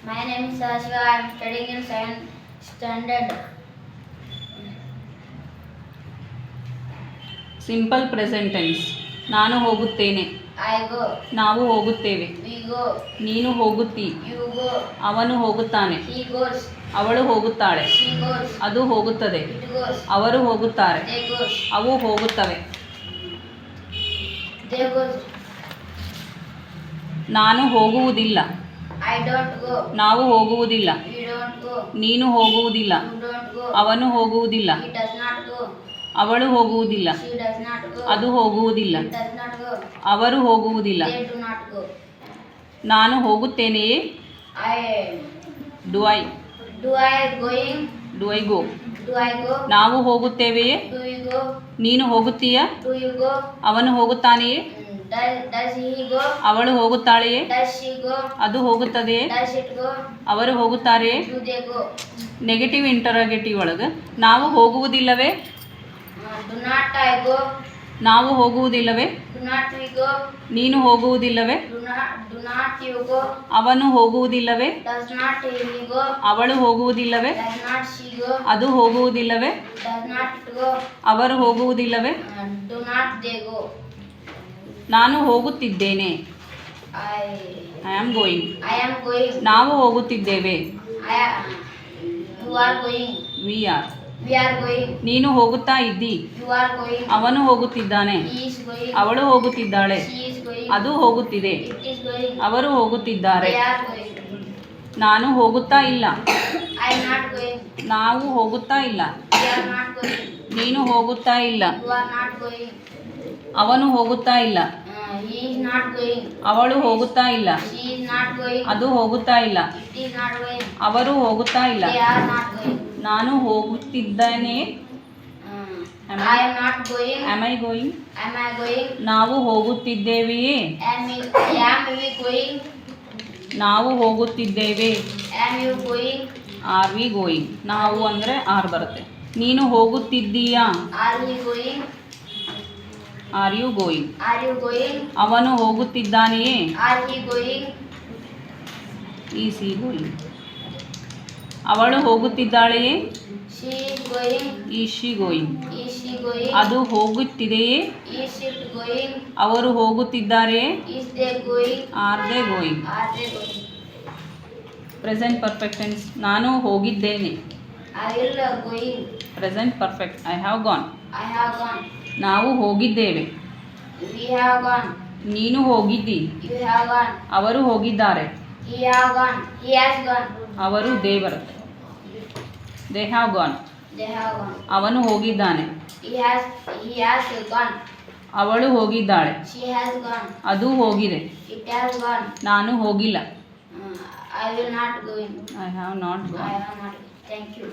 My name is Sashiva. I am studying in 7th standard. Simple present tense. ನಾನು ಹೋಗುತ್ತೇನೆ. I go. ನಾವು ಹೋಗುತ್ತೇವೆ. We go. ನೀನು ಹೋಗುತ್ತಿ. You go. ಅವನು ಹೋಗುತ್ತಾನೆ. He goes. ಅವಳು ಹೋಗುತ್ತಾಳೆ. She goes. ಅದು ಹೋಗುತ್ತದೆ. It goes. ಅವರು ಹೋಗುತ್ತಾರೆ. They goes. ಅವು ಹೋಗುತ್ತವೆ. They goes. ನಾನು ಹೋಗುವುದಿಲ್ಲ. I don't go. ನಾವು ಹೋಗುವುದಿಲ್ಲ. We don't go. ನೀನು ಹೋಗುವುದಿಲ್ಲ. You don't go. ಅವನು ಹೋಗುವುದಿಲ್ಲ. He does not go. ಅವಳು ಹೋಗುವುದಿಲ್ಲ. She does not go. ಅದು ಹೋಗುವುದಿಲ್ಲ. It does not go. ಅವರು ಹೋಗುವುದಿಲ್ಲ. They do not go. ನಾನು ಹೋಗುತ್ತೇನೆಯೇ? Do I Going? Do I go? Do I go? ನಾವು ಹೋಗುತ್ತೇವೆಯೇ? Do you go? ನೀನು ಹೋಗುತ್ತೀಯಾ? Do you go? ಅವನು ಹೋಗುತ್ತಾನೆಯೇ? Does he go? ಅವಳು ಹೋಗುತ್ತಾಳೆಯೇ? Does she go? ಅದು ಹೋಗುತ್ತದೆಯೇ? Does it go? ಅವರು ಹೋಗುತ್ತಾರೆಯೇ? Do they go? Negative interrogative ಒಳಗೆ ನಾವು ಹೋಗುವುದಿಲ್ಲವೇ? Do not I go? ನಾವು ಹೋಗುವುದಿಲ್ಲವೇ? Do not we go? ನೀನು ಹೋಗುವುದಿಲ್ಲವೇ? Do not you go? ಅವನು ಹೋಗುವುದಿಲ್ಲವೇ? Does not he go? ಅವಳು ಹೋಗುವುದಿಲ್ಲವೇ? Does not she go? ಅದು ಹೋಗುವುದಿಲ್ಲವೇ? Does not it go? ಅವರು ಹೋಗುವುದಿಲ್ಲವೇ? Do not they go? ನಾನು ಹೋಗುತ್ತಿದ್ದೇನೆ. I am going. am going. ನಾವು ಹೋಗುತ್ತಿದ್ದೇವೆ. You are going. We are. We are going. ನೀನು ಹೋಗುತ್ತಾ ಇದ್ದಿ. You are going. ಅವನು ಹೋಗುತ್ತಿದ್ದಾನೆ. He is going. ಅವಳು ಹೋಗುತ್ತಿದ್ದಾಳೆ. She is going. ಅದು ಹೋಗುತ್ತಿದೆ. It is going. ಅವರು ಹೋಗುತ್ತಿದ್ದಾರೆ. They are going. ನಾನು ಹೋಗುತ್ತಾ ಇಲ್ಲ. I am not going. ನಾವು ಹೋಗುತ್ತಾ ಇಲ್ಲ. We are not going. ನೀನು ಹೋಗುತ್ತಾ ಇಲ್ಲ. You are not going. ಅವನು ಹೋಗುತ್ತಾ ಇಲ್ಲ. He is not going. ಅವಳು ಹೋಗುತ್ತಾ ಇಲ್ಲ. She is not going. ಅದು ಹೋಗುತ್ತಾ ಇಲ್ಲ. It is not going. ಅವರು ಹೋಗುತ್ತಾ ಇಲ್ಲ. They are not going. ನಾನು ಹೋಗುತ್ತಿದ್ದೇನೆ. I am not going. Am I going? Am I going? ನಾವು ಹೋಗುತ್ತಿದ್ದೇವೆಯೇ? Am we going? ನಾವು ಹೋಗುತ್ತಿದ್ದೇವೆ. Am you going? Are we going? ನಾವು ಅಂದರೆ ಆರ್ ಬರುತ್ತೆ. ನೀನು ಹೋಗುತ್ತಿದ್ದೀಯಾ? Are you going? Are you going? Are you going? ಅವನು ಹೋಗುತ್ತಿದ್ದಾನೆಯೇ? Are he going? Is he going? ಅವಳು ಹೋಗುತ್ತಿದ್ದಾಳೆಯೇ? She is going. Is she going? Is she going? ಅದು ಹೋಗುತ್ತಿದೆಯೇ? Is it going? ಅವರು ಹೋಗುತ್ತಿದ್ದಾರೆಯೇ? Is they going? Are they going? Are they going? Present perfect tense. ನಾನು ಹೋಗಿದ್ದೇನೆ. I will going. Present perfect. I have gone. I have gone. ನಾವು ಹೋಗಿದ್ದೇವೆ. We have gone. ನೀನು ಹೋಗಿದ್ದಿ. You have gone. ಅವರು ಹೋಗಿದ್ದಾರೆ. He have gone. He has gone. ಅವರು they ಬರುತ್ತೆ. They have gone. They have gone. ಅವನು ಹೋಗಿದ್ದಾನೆ. He has gone. ಅವಳು ಹೋಗಿದ್ದಾಳೆ. She has gone. ಅದು ಹೋಗಿದೆ. It has gone. ನಾನು ಹೋಗಿಲ್ಲ. I will not going. I have not I gone. have not. Thank you.